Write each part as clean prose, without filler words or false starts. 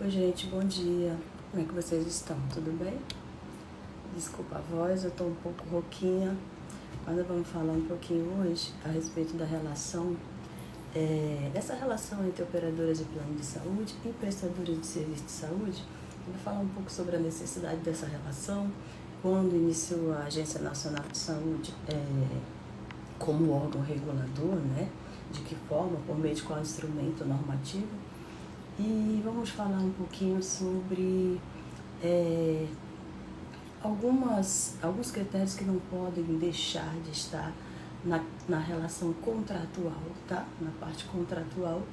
Oi gente, bom dia. Como é que vocês estão? Tudo bem? Desculpa a voz, eu tô um pouco rouquinha. Mas nós vamos falar um pouquinho hoje a respeito da relação, dessa relação entre operadoras de plano de saúde e prestadoras de serviço de saúde. Eu vou falar um pouco sobre a necessidade dessa relação, quando iniciou a Agência Nacional de Saúde como órgão regulador, né? De que forma, por meio de qual instrumento normativo. E vamos falar um pouquinho sobre alguns critérios que não podem deixar de estar na relação contratual, tá? Na parte contratual,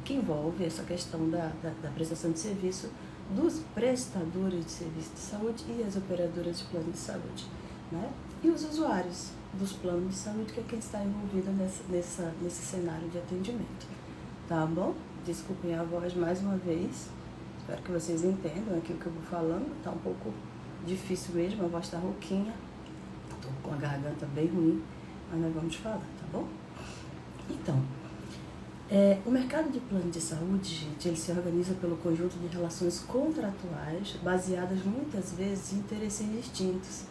que envolve essa questão da prestação de serviço dos prestadores de serviço de saúde e as operadoras de plano de saúde, né? E os usuários dos planos de saúde, que é quem está envolvido nesse cenário de atendimento, tá bom? Desculpem a voz mais uma vez, espero que vocês entendam aqui o que eu vou falando, tá um pouco difícil mesmo, a voz tá rouquinha, tô com a garganta bem ruim, mas nós vamos falar, tá bom? Então, o mercado de plano de saúde, gente, ele se organiza pelo conjunto de relações contratuais, baseadas muitas vezes em interesses distintos.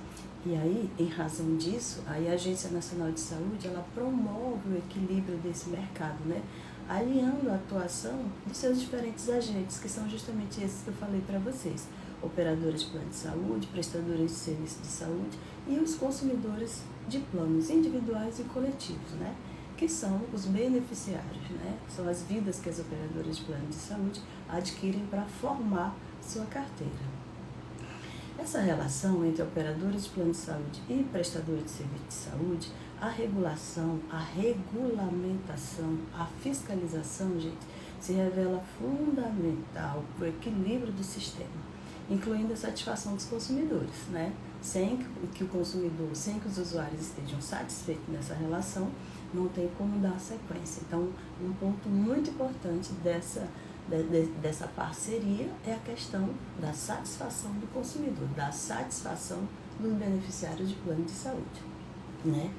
E aí, em razão disso, a Agência Nacional de Saúde, ela promove o equilíbrio desse mercado, né? Alinhando a atuação dos seus diferentes agentes, que são justamente esses que eu falei para vocês: operadoras de plano de saúde, prestadores de serviço de saúde e os consumidores de planos individuais e coletivos, né? Que são os beneficiários, né? São as vidas que as operadoras de plano de saúde adquirem para formar sua carteira. Essa relação entre operadores de plano de saúde e prestadores de serviço de saúde, a regulação, a regulamentação, a fiscalização, gente, se revela fundamental para o equilíbrio do sistema, incluindo a satisfação dos consumidores, né? Sem que o consumidor, sem que os usuários estejam satisfeitos nessa relação, não tem como dar sequência. Então, um ponto muito importante dessa parceria é a questão da satisfação do consumidor, da satisfação dos beneficiários de plano de saúde, né?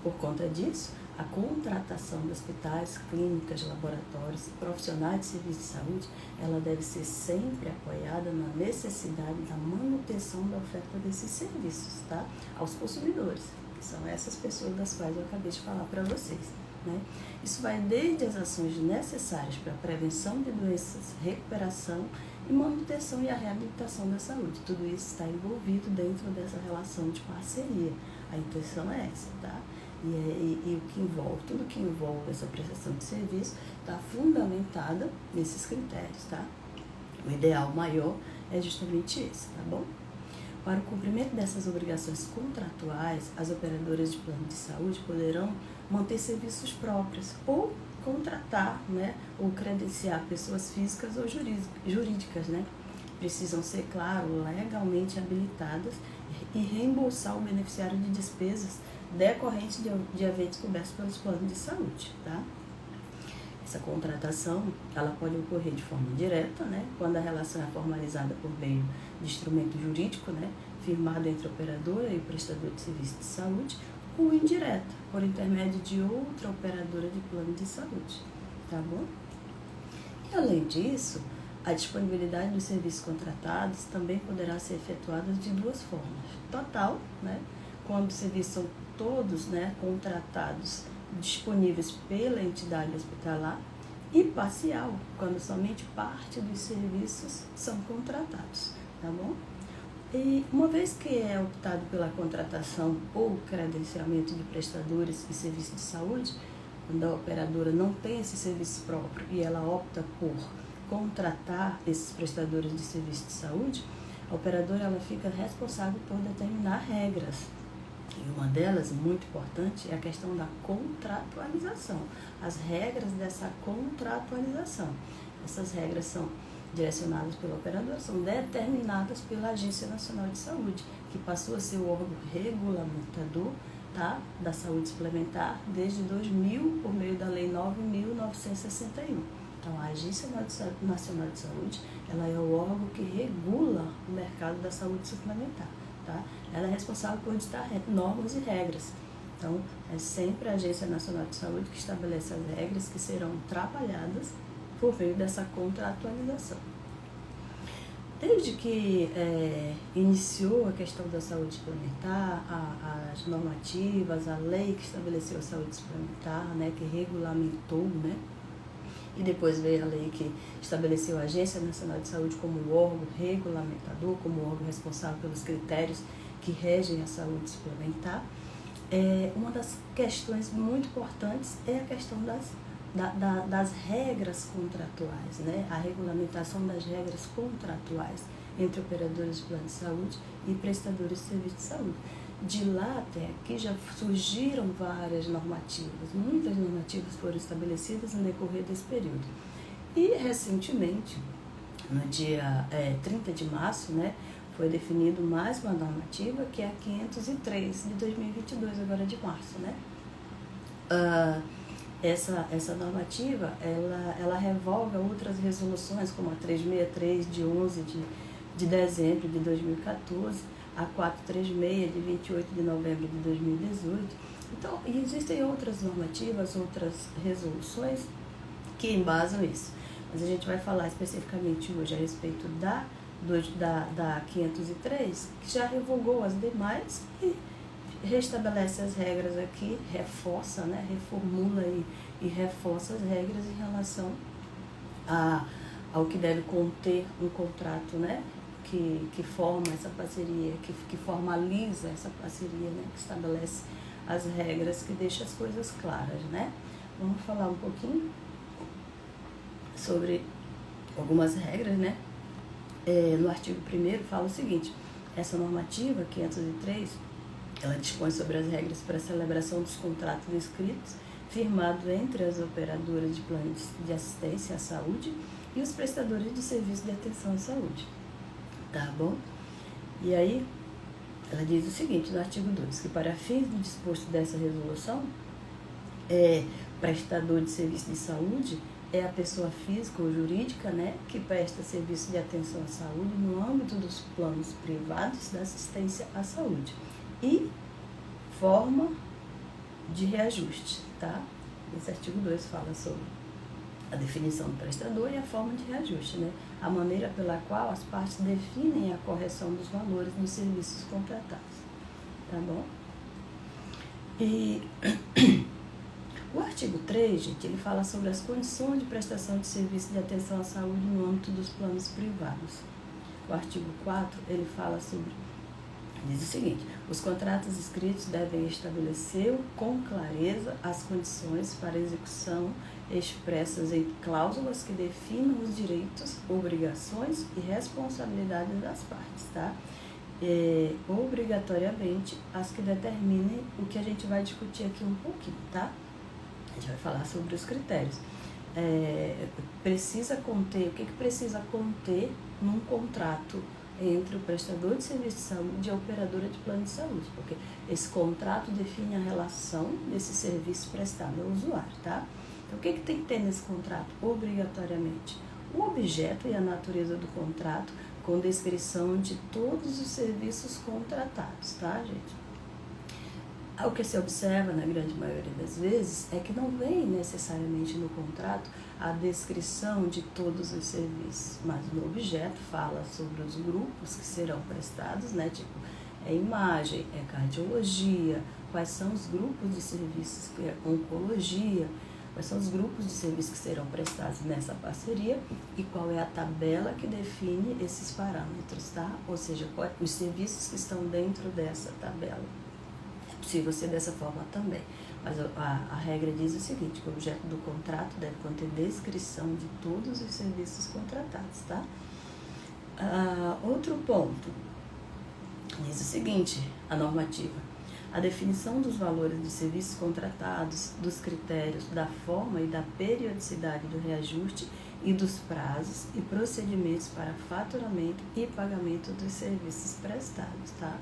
Por conta disso, a contratação de hospitais, clínicas, laboratórios e profissionais de serviço de saúde, ela deve ser sempre apoiada na necessidade da manutenção da oferta desses serviços, tá? Aos consumidores, que são essas pessoas das quais eu acabei de falar para vocês, né? Isso vai desde as ações necessárias para a prevenção de doenças, recuperação e manutenção e a reabilitação da saúde. Tudo isso está envolvido dentro dessa relação de parceria. A intenção é essa, tá? E o que envolve, tudo que envolve essa prestação de serviço está fundamentada nesses critérios, tá? O ideal maior é justamente esse, tá bom? Para o cumprimento dessas obrigações contratuais, as operadoras de plano de saúde poderão manter serviços próprios ou contratar, né, ou credenciar pessoas físicas ou jurídicas, né? Precisam ser, claro, legalmente habilitadas e reembolsar o beneficiário de despesas decorrentes de eventos cobertos pelos planos de saúde, tá? Essa contratação, ela pode ocorrer de forma direta, né, quando a relação é formalizada por meio de instrumento jurídico, né, firmado entre a operadora e o prestador de serviço de saúde, ou indireta, por intermédio de outra operadora de plano de saúde, tá bom? E além disso, a disponibilidade dos serviços contratados também poderá ser efetuada de duas formas: total, né, quando os serviços são todos, né, contratados, disponíveis pela entidade hospitalar, e parcial, quando somente parte dos serviços são contratados, tá bom? E uma vez que é optado pela contratação ou credenciamento de prestadores e serviços de saúde, quando a operadora não tem esse serviço próprio e ela opta por contratar esses prestadores de serviço de saúde, a operadora ela fica responsável por determinar regras. E uma delas, muito importante, é a questão da contratualização. As regras dessa contratualização. Essas regras são direcionadas pelo operador, são determinadas pela Agência Nacional de Saúde, que passou a ser o órgão regulamentador, tá, da saúde suplementar desde 2000, por meio da Lei 9.961. Então, a Agência Nacional de Saúde, ela é o órgão que regula o mercado da saúde suplementar, tá? Ela é responsável por ditar normas e regras. Então, é sempre a Agência Nacional de Saúde que estabelece as regras que serão trabalhadas por meio dessa contratualização. Desde que iniciou a questão da saúde suplementar, as normativas, a lei que estabeleceu a saúde suplementar, né, que regulamentou, né, e depois veio a lei que estabeleceu a Agência Nacional de Saúde como órgão regulamentador, como órgão responsável pelos critérios que regem a saúde suplementar. Uma das questões muito importantes é a questão das regras contratuais, né? A regulamentação das regras contratuais entre operadores de plano de saúde e prestadores de serviço de saúde. De lá até aqui já surgiram várias normativas, muitas normativas foram estabelecidas no decorrer desse período. E recentemente, no dia 30 de março, né, foi definido mais uma normativa, que é a 503 de 2022, agora de março, né? Essa normativa, ela revoga outras resoluções, como a 363 de 11 de dezembro de 2014, a 436 de 28 de novembro de 2018. Então, existem outras normativas, outras resoluções que embasam isso. Mas a gente vai falar especificamente hoje a respeito da 503, que já revogou as demais e restabelece as regras aqui, reforça, né, reformula e reforça as regras em relação ao que deve conter um contrato, né, que forma essa parceria, que formaliza essa parceria, né, que estabelece as regras, que deixa as coisas claras, né. Vamos falar um pouquinho sobre algumas regras, né. No artigo 1º fala o seguinte: essa normativa 503, ela dispõe sobre as regras para a celebração dos contratos escritos firmados entre as operadoras de planos de assistência à saúde e os prestadores de serviço de atenção à saúde. Tá bom? E aí, ela diz o seguinte, no artigo 2, que para fins do disposto dessa resolução, prestador de serviço de saúde é a pessoa física ou jurídica, né, que presta serviço de atenção à saúde no âmbito dos planos privados da assistência à saúde. E forma de reajuste, tá? Esse artigo 2 fala sobre a definição do prestador e a forma de reajuste, né? A maneira pela qual as partes definem a correção dos valores dos serviços contratados, tá bom? E o artigo 3, gente, ele fala sobre as condições de prestação de serviço de atenção à saúde no âmbito dos planos privados. O artigo 4, ele fala sobre, diz o seguinte: os contratos escritos devem estabelecer com clareza as condições para execução expressas em cláusulas que definam os direitos, obrigações e responsabilidades das partes, tá? Obrigatoriamente as que determinem o que a gente vai discutir aqui um pouquinho, tá? A gente vai falar sobre os critérios. Precisa conter, o que precisa conter num contrato entre o prestador de serviço de saúde e a operadora de plano de saúde, porque esse contrato define a relação desse serviço prestado ao usuário, tá? Então, o que tem que ter nesse contrato? Obrigatoriamente, o objeto e a natureza do contrato, com descrição de todos os serviços contratados, tá, gente? O que se observa, na grande maioria das vezes, é que não vem necessariamente no contrato a descrição de todos os serviços, mas no objeto fala sobre os grupos que serão prestados, né? Tipo, imagem, cardiologia, quais são os grupos de serviços, que é oncologia, quais são os grupos de serviços que serão prestados nessa parceria e qual é a tabela que define esses parâmetros, tá? Ou seja, os serviços que estão dentro dessa tabela. É possível ser dessa forma também, mas a regra diz o seguinte, que o objeto do contrato deve conter descrição de todos os serviços contratados, tá? Outro ponto, diz o seguinte, a normativa: a definição dos valores dos serviços contratados, dos critérios, da forma e da periodicidade do reajuste e dos prazos e procedimentos para faturamento e pagamento dos serviços prestados, tá?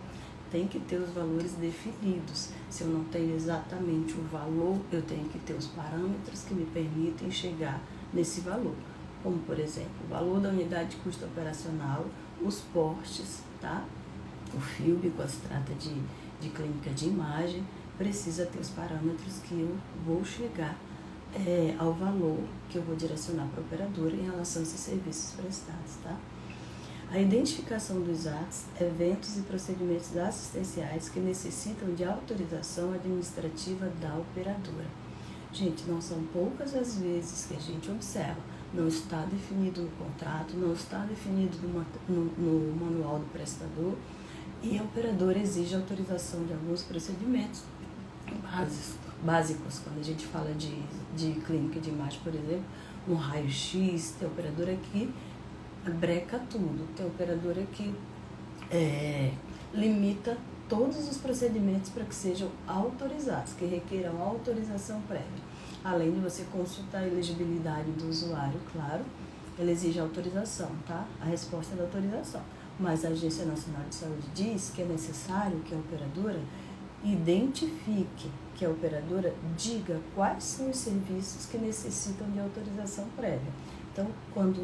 Tem que ter os valores definidos. Se eu não tenho exatamente o valor, eu tenho que ter os parâmetros que me permitem chegar nesse valor. Como, por exemplo, o valor da unidade de custo operacional, os portes, tá? O FIUB, quando se trata de clínica de imagem, precisa ter os parâmetros que eu vou chegar ao valor que eu vou direcionar para a operadora em relação a esses serviços prestados, tá? A identificação dos atos, eventos e procedimentos assistenciais que necessitam de autorização administrativa da operadora. Gente, não são poucas as vezes que a gente observa, não está definido no contrato, não está definido no manual do prestador, e a operadora exige autorização de alguns procedimentos básicos. Quando a gente fala de clínica de imagem, por exemplo, um raio-x, tem operadora que breca tudo, tem operadora que limita todos os procedimentos para que sejam autorizados, que requeram autorização prévia. Além de você consultar a elegibilidade do usuário, claro, ele exige autorização, tá? A resposta é da autorização. Mas a Agência Nacional de Saúde diz que é necessário que a operadora identifique, que a operadora diga quais são os serviços que necessitam de autorização prévia. Então, quando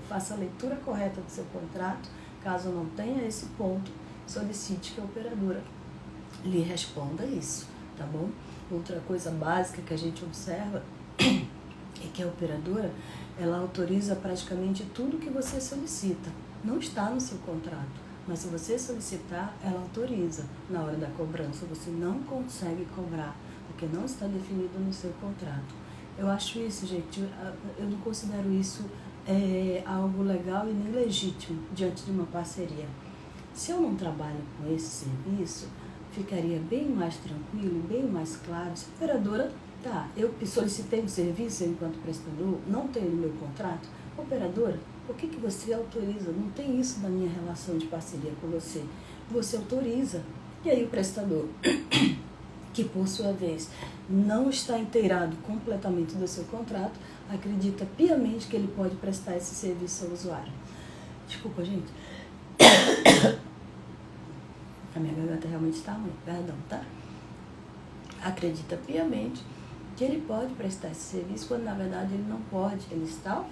faça a leitura correta do seu contrato, caso não tenha esse ponto, solicite que a operadora lhe responda isso, tá bom? Outra coisa básica que a gente observa é que a operadora, ela autoriza praticamente tudo que você solicita. Não está no seu contrato, mas se você solicitar, ela autoriza. Na hora da cobrança, você não consegue cobrar, porque não está definido no seu contrato. Eu acho isso, gente, eu não considero isso algo legal e nem legítimo diante de uma parceria. Se eu não trabalho com esse serviço, ficaria bem mais tranquilo, bem mais claro. Se a operadora, eu solicitei um serviço enquanto prestador, não tenho no meu contrato, operadora, por que você autoriza? Não tem isso na minha relação de parceria com você. Você autoriza. E aí o prestador, que por sua vez não está inteirado completamente do seu contrato, acredita piamente que ele pode prestar esse serviço ao usuário. Desculpa, gente. A minha garganta realmente está ruim, perdão, tá? Acredita piamente que ele pode prestar esse serviço, quando na verdade ele não pode. Ele está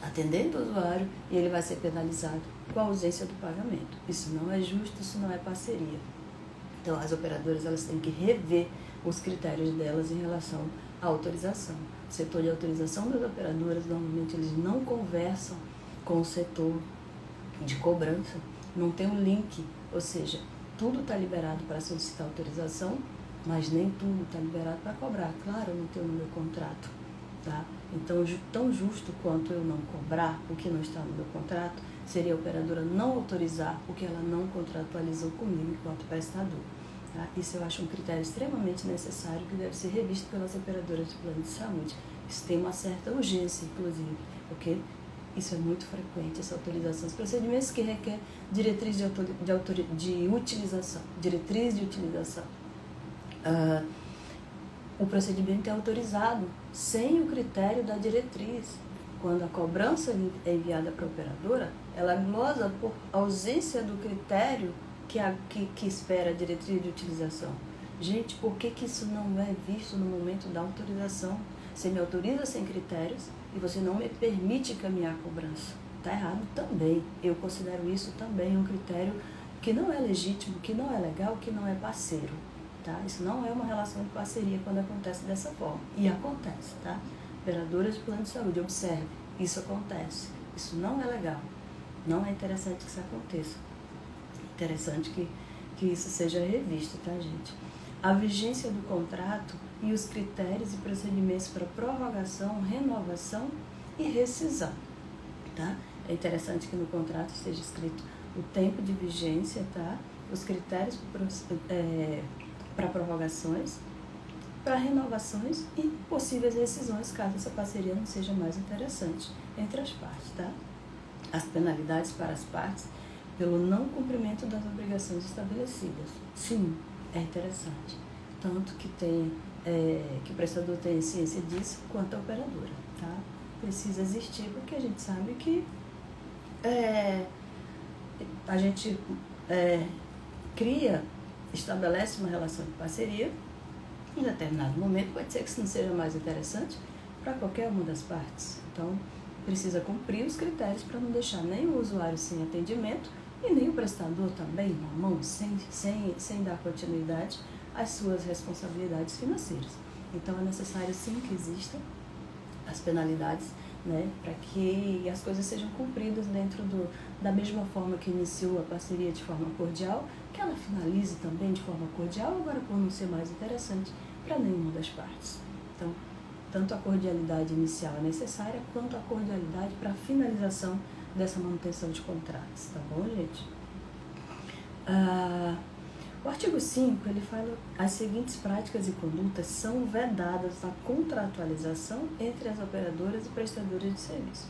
atendendo o usuário e ele vai ser penalizado com a ausência do pagamento. Isso não é justo, isso não é parceria. Então, as operadoras, elas têm que rever os critérios delas em relação à autorização. O setor de autorização das operadoras, normalmente, eles não conversam com o setor de cobrança, não tem um link, ou seja, tudo está liberado para solicitar autorização, mas nem tudo está liberado para cobrar. Claro, eu não tenho no meu contrato, tá? Então, tão justo quanto eu não cobrar o que não está no meu contrato, seria a operadora não autorizar o que ela não contratualizou comigo enquanto prestador. Tá? Isso eu acho um critério extremamente necessário que deve ser revisto pelas operadoras de plano de saúde. Isso tem uma certa urgência, inclusive, porque isso é muito frequente, essa autorização. Os procedimentos que requer diretriz de utilização. Diretriz de utilização. O procedimento é autorizado sem o critério da diretriz. Quando a cobrança é enviada para a operadora, ela glosa por ausência do critério que espera a diretriz de utilização. Gente, por que isso não é visto no momento da autorização? Você me autoriza sem critérios e você não me permite caminhar a cobrança. Está errado também. Eu considero isso também um critério que não é legítimo, que não é legal, que não é parceiro. Tá? Isso não é uma relação de parceria quando acontece dessa forma. E acontece, tá? Operadoras de plano de saúde, observe, isso acontece. Isso não é legal. Não é interessante que isso aconteça. É interessante que isso seja revisto, tá, gente? A vigência do contrato e os critérios e procedimentos para prorrogação, renovação e rescisão, tá? É interessante que no contrato esteja escrito o tempo de vigência, tá? Os critérios para prorrogações, para renovações e possíveis rescisões, caso essa parceria não seja mais interessante entre as partes, tá? As penalidades para as partes pelo não cumprimento das obrigações estabelecidas. Sim, é interessante. Tanto que que o prestador tenha ciência disso, quanto a operadora, tá? Precisa existir, porque a gente sabe que a gente estabelece uma relação de parceria, em determinado momento pode ser que isso não seja mais interessante para qualquer uma das partes. Então, precisa cumprir os critérios para não deixar nem o usuário sem atendimento e nem o prestador também na mão, sem dar continuidade às suas responsabilidades financeiras. Então é necessário sim que existam as penalidades, né, para que as coisas sejam cumpridas dentro da mesma forma que iniciou a parceria de forma cordial, que ela finalize também de forma cordial, agora por não ser mais interessante para nenhuma das partes. Então, tanto a cordialidade inicial é necessária, quanto a cordialidade para a finalização dessa manutenção de contratos, tá bom, gente? O artigo 5, ele fala: as seguintes práticas e condutas são vedadas na contratualização entre as operadoras e prestadoras de serviço.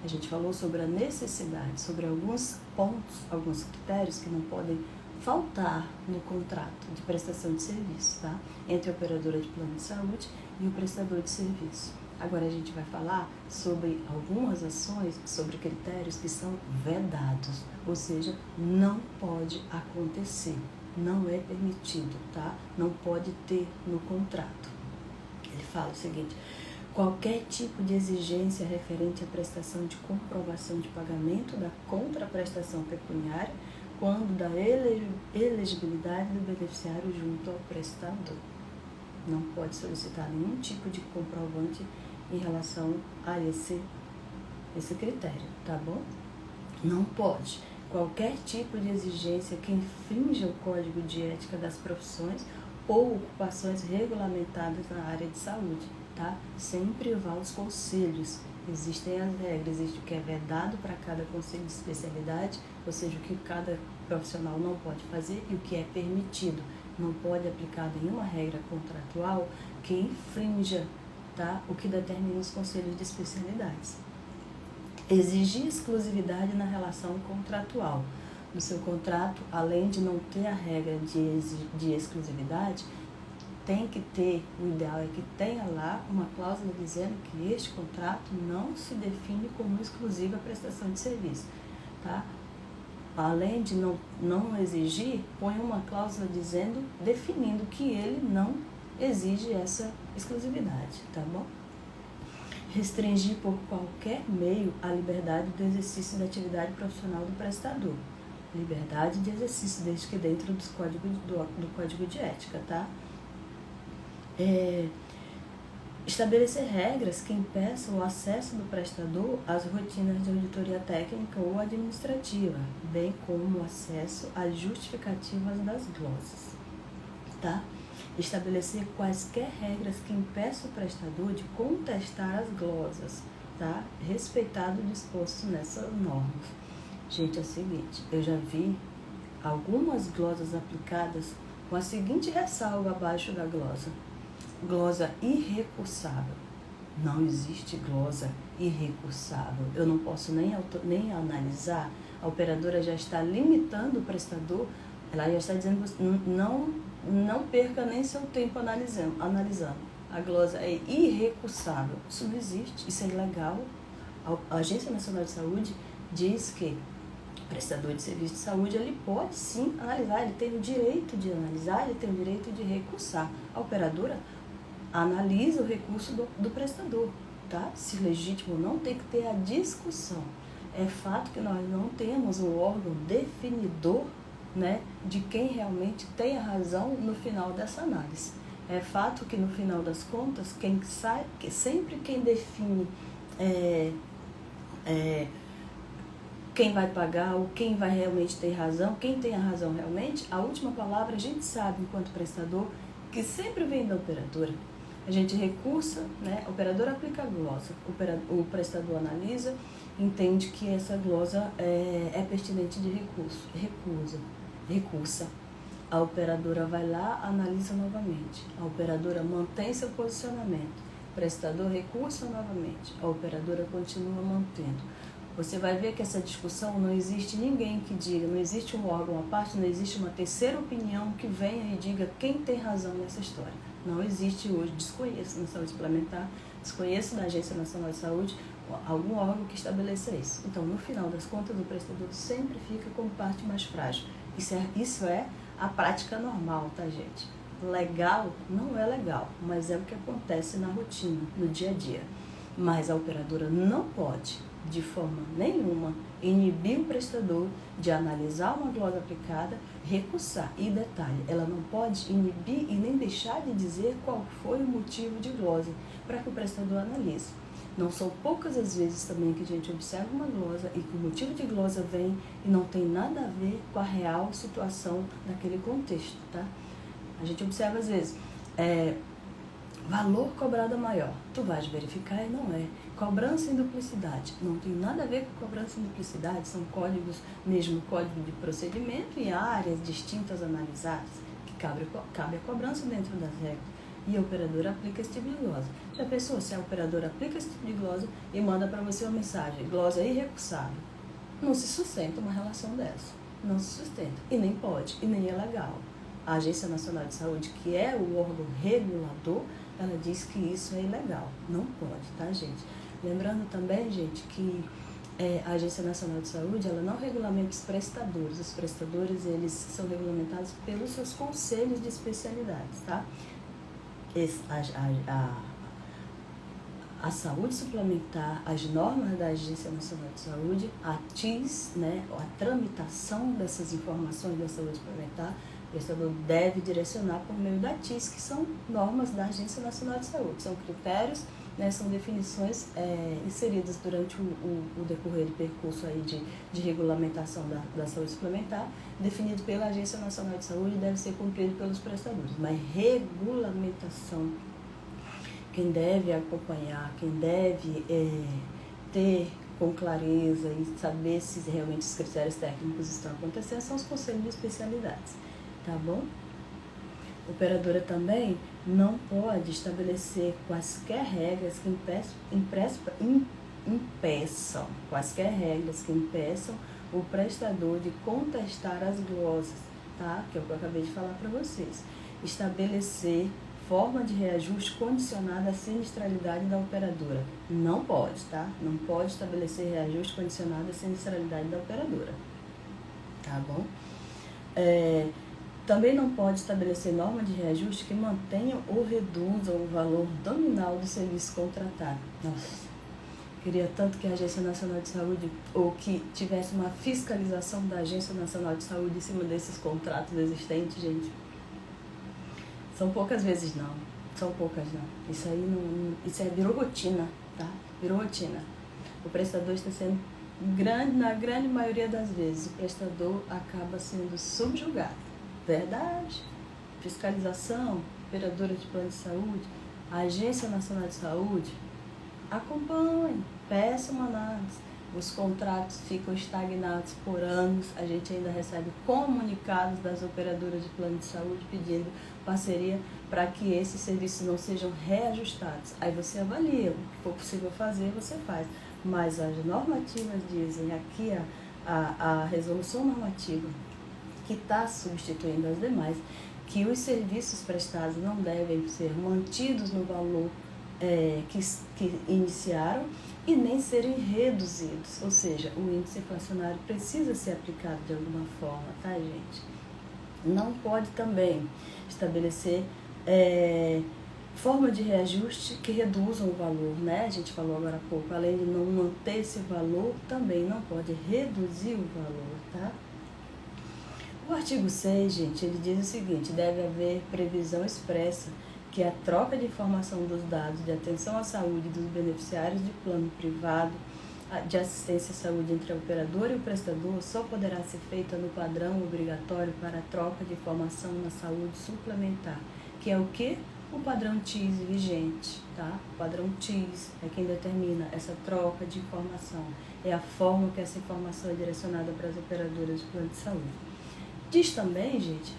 A gente falou sobre a necessidade, sobre alguns pontos, alguns critérios que não podem faltar no contrato de prestação de serviço, tá? Entre a operadora de plano de saúde e o prestador de serviço. Agora a gente vai falar sobre algumas ações, sobre critérios que são vedados, ou seja, não pode acontecer, não é permitido, tá? Não pode ter no contrato. Ele fala o seguinte: qualquer tipo de exigência referente à prestação de comprovação de pagamento da contraprestação pecuniária quando da elegibilidade do beneficiário junto ao prestador. Não pode solicitar nenhum tipo de comprovante em relação a esse critério, tá bom? Não pode. Qualquer tipo de exigência que infrinja o Código de Ética das Profissões ou ocupações regulamentadas na área de saúde, tá? Sem privar os conselhos. Existem as regras, existe o que é vedado para cada conselho de especialidade, ou seja, o que cada profissional não pode fazer e o que é permitido. Não pode aplicar nenhuma regra contratual que infrinja, tá, o que determina os conselhos de especialidades. Exigir exclusividade na relação contratual. No seu contrato, além de não ter a regra de exclusividade, tem que ter, o ideal é que tenha lá uma cláusula dizendo que este contrato não se define como exclusiva prestação de serviço, tá? Além de não exigir, põe uma cláusula dizendo, definindo que ele não exige essa exclusividade, tá bom? Restringir por qualquer meio a liberdade do exercício da atividade profissional do prestador. Liberdade de exercício, desde que dentro do Código de Ética, tá? Estabelecer regras que impeçam o acesso do prestador às rotinas de auditoria técnica ou administrativa, bem como o acesso às justificativas das glosas, tá? Estabelecer quaisquer regras que impeçam o prestador de contestar as glosas, tá? Respeitado o disposto nessas normas. Gente, é o seguinte, eu já vi algumas glosas aplicadas com a seguinte ressalva abaixo da glosa: glosa irrecursável. Não existe glosa irrecursável. Eu não posso nem analisar. A operadora já está limitando o prestador. Ela já está dizendo: não perca nem seu tempo analisando. A glosa é irrecursável. Isso não existe. Isso é ilegal. A Agência Nacional de Saúde diz que o prestador de serviço de saúde, ele pode sim analisar. Ele tem o direito de analisar, ele tem o direito de recursar. A operadora analisa o recurso do prestador, tá? Se legítimo, não tem que ter a discussão. É fato que nós não temos um órgão definidor, né, de quem realmente tem a razão no final dessa análise. É fato que no final das contas, sempre quem define quem vai pagar ou quem vai realmente ter razão, quem tem a razão realmente, a última palavra a gente sabe enquanto prestador que sempre vem da operadora. A gente recursa, né? A operadora aplica a glosa, o prestador analisa, entende que essa glosa é pertinente de recursa. A operadora vai lá, analisa novamente. A operadora mantém seu posicionamento. O prestador recursa novamente. A operadora continua mantendo. Você vai ver que essa discussão não existe ninguém que diga, não existe um órgão à parte, não existe uma terceira opinião que venha e diga quem tem razão nessa história. Não existe hoje, desconheço na saúde suplementar, desconheço da Agência Nacional de Saúde algum órgão que estabeleça isso. Então, no final das contas, o prestador sempre fica como parte mais frágil. Isso é a prática normal, tá, gente? Legal não é legal, mas é o que acontece na rotina, no dia a dia. Mas a operadora não pode, de forma nenhuma, inibir o prestador de analisar uma glosa aplicada, recursar. E detalhe, ela não pode inibir e nem deixar de dizer qual foi o motivo de glosa para que o prestador analise. Não são poucas as vezes também que a gente observa uma glosa e que o motivo de glosa vem e não tem nada a ver com a real situação daquele contexto, tá? A gente observa às vezes, valor cobrado maior, tu vais verificar e não é. Cobrança em duplicidade, não tem nada a ver com cobrança em duplicidade, são códigos, mesmo código de procedimento e áreas distintas analisadas, que cabe a cobrança dentro das regras. E a operadora aplica esse tipo de glosa. Já pensou se a operadora aplica esse tipo de glosa e manda para você uma mensagem, glosa irrecussável? Não se sustenta uma relação dessa. Não se sustenta. E nem pode, e nem é legal. A Agência Nacional de Saúde, que é o órgão regulador, ela diz que isso é ilegal. Não pode, tá, gente? Lembrando também, gente, que a Agência Nacional de Saúde, ela não regulamenta os prestadores. Os prestadores, eles são regulamentados pelos seus conselhos de especialidades, tá? A saúde suplementar, as normas da Agência Nacional de Saúde, a TIS, né, a tramitação dessas informações da saúde suplementar, o prestador deve direcionar por meio da TIS, que são normas da Agência Nacional de Saúde, são critérios, né, são definições inseridas durante o decorrer do percurso aí de regulamentação da saúde suplementar, definido pela Agência Nacional de Saúde, deve ser cumprido pelos prestadores. Mas regulamentação, quem deve acompanhar, quem deve ter com clareza e saber se realmente os critérios técnicos estão acontecendo são os conselhos de especialidades, tá bom? A operadora também não pode estabelecer quaisquer regras que impeçam o prestador de contestar as glosas, tá? Que é o que eu acabei de falar para vocês. Estabelecer forma de reajuste condicionada à sinistralidade da operadora. Não pode, tá? Não pode estabelecer reajuste condicionado à sinistralidade da operadora, tá bom? Também não pode estabelecer norma de reajuste que mantenham ou reduzam o valor nominal do serviço contratado. Nossa, queria tanto que a Agência Nacional de Saúde, ou que tivesse uma fiscalização da Agência Nacional de Saúde em cima desses contratos existentes, gente. São poucas vezes não, são poucas não. Isso aí virou rotina, tá? Virou rotina. O prestador está sendo, na grande maioria das vezes, o prestador acaba sendo subjugado. Verdade. Fiscalização, operadora de plano de saúde, a Agência Nacional de Saúde, acompanhe, peça uma análise. Os contratos ficam estagnados por anos, a gente ainda recebe comunicados das operadoras de plano de saúde pedindo parceria para que esses serviços não sejam reajustados. Aí você avalia, o que for possível fazer, você faz. Mas as normativas dizem, aqui a resolução normativa que está substituindo as demais, que os serviços prestados não devem ser mantidos no valor que iniciaram e nem serem reduzidos. Ou seja, o índice inflacionário precisa ser aplicado de alguma forma, tá, gente? Não pode também estabelecer forma de reajuste que reduzam o valor, né? A gente falou agora há pouco, além de não manter esse valor, também não pode reduzir o valor, tá? O artigo 6, gente, ele diz o seguinte: deve haver previsão expressa que a troca de informação dos dados de atenção à saúde dos beneficiários de plano privado de assistência à saúde entre a operadora e o prestador só poderá ser feita no padrão obrigatório para a troca de informação na saúde suplementar, que é o quê? O padrão TIS vigente, tá? O padrão TIS é quem determina essa troca de informação, é a forma que essa informação é direcionada para as operadoras de plano de saúde. Diz também, gente,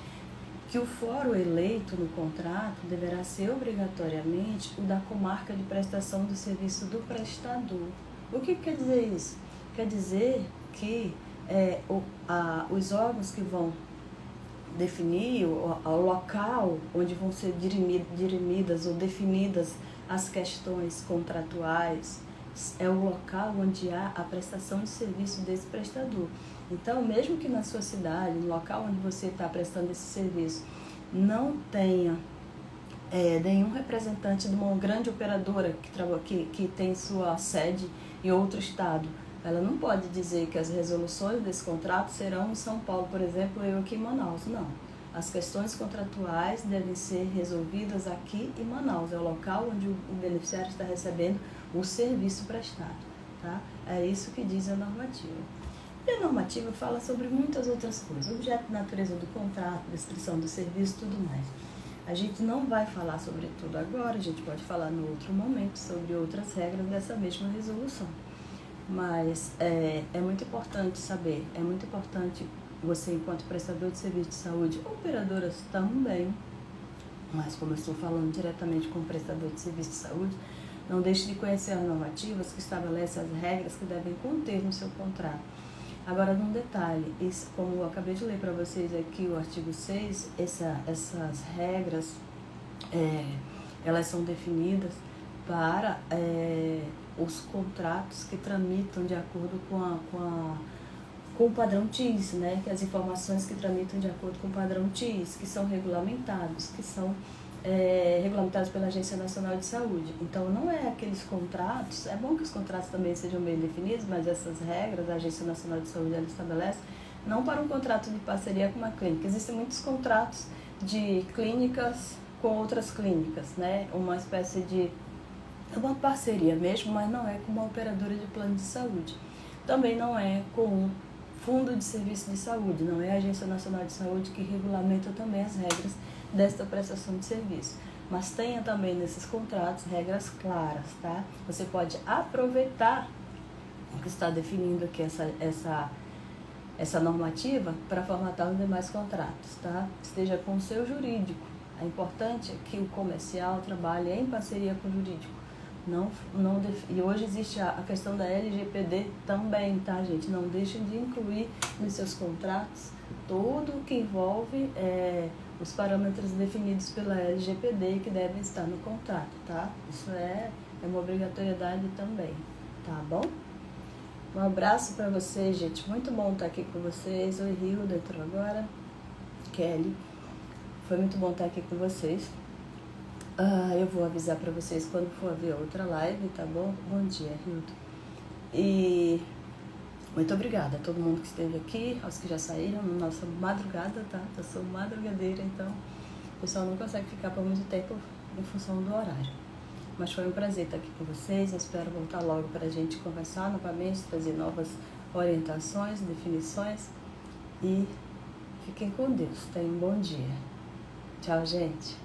que o fórum eleito no contrato deverá ser obrigatoriamente o da comarca de prestação do serviço do prestador. O que quer dizer isso? Quer dizer que os órgãos que vão definir o local onde vão ser dirimidas ou definidas as questões contratuais é o local onde há a prestação de serviço desse prestador. Então, mesmo que na sua cidade, no local onde você está prestando esse serviço, não tenha nenhum representante de uma grande operadora que tem sua sede em outro estado, ela não pode dizer que as resoluções desse contrato serão em São Paulo, por exemplo, eu aqui em Manaus. Não. As questões contratuais devem ser resolvidas aqui em Manaus, é o local onde o beneficiário está recebendo o serviço prestado. Tá? É isso que diz a normativa. E a normativa fala sobre muitas outras coisas, objeto de natureza do contrato, descrição do serviço e tudo mais. A gente não vai falar sobre tudo agora, a gente pode falar no outro momento sobre outras regras dessa mesma resolução. Mas é muito importante saber, é muito importante você, enquanto prestador de serviço de saúde, operadoras também, mas como eu estou falando diretamente com o prestador de serviço de saúde, não deixe de conhecer as normativas que estabelecem as regras que devem conter no seu contrato. Agora, num detalhe, como eu acabei de ler para vocês aqui o artigo 6, essas regras, elas são definidas para os contratos que tramitam de acordo com o padrão TIS, né? Que as informações que tramitam de acordo com o padrão TIS, que são regulamentados, que são regulamentados pela Agência Nacional de Saúde. Então, não é aqueles contratos, é bom que os contratos também sejam bem definidos, mas essas regras a Agência Nacional de Saúde ela estabelece não para um contrato de parceria com uma clínica. Existem muitos contratos de clínicas com outras clínicas, né? Uma espécie de uma parceria mesmo, mas não é com uma operadora de plano de saúde. Também não é com um fundo de serviço de saúde, não é a Agência Nacional de Saúde que regulamenta também as regras desta prestação de serviço. Mas tenha também nesses contratos regras claras, tá? Você pode aproveitar o que está definindo aqui essa normativa para formatar os demais contratos, tá? Esteja com o seu jurídico. É importante que o comercial trabalhe em parceria com o jurídico. E hoje existe a questão da LGPD também, tá, gente? Não deixem de incluir nos seus contratos tudo o que envolve os parâmetros definidos pela LGPD que devem estar no contrato, tá? Isso é uma obrigatoriedade também, tá bom? Um abraço para vocês, gente. Muito bom estar aqui com vocês. Oi, Hilda, entrou agora. Kelly. Foi muito bom estar aqui com vocês. Eu vou avisar para vocês quando for haver outra live, tá bom? Bom dia, Hilda. E muito obrigada a todo mundo que esteve aqui, aos que já saíram na nossa madrugada, tá? Eu sou madrugadeira, então o pessoal não consegue ficar por muito tempo em função do horário. Mas foi um prazer estar aqui com vocês. Eu espero voltar logo para a gente conversar novamente, trazer novas orientações, definições. E fiquem com Deus. Tenham um bom dia. Tchau, gente.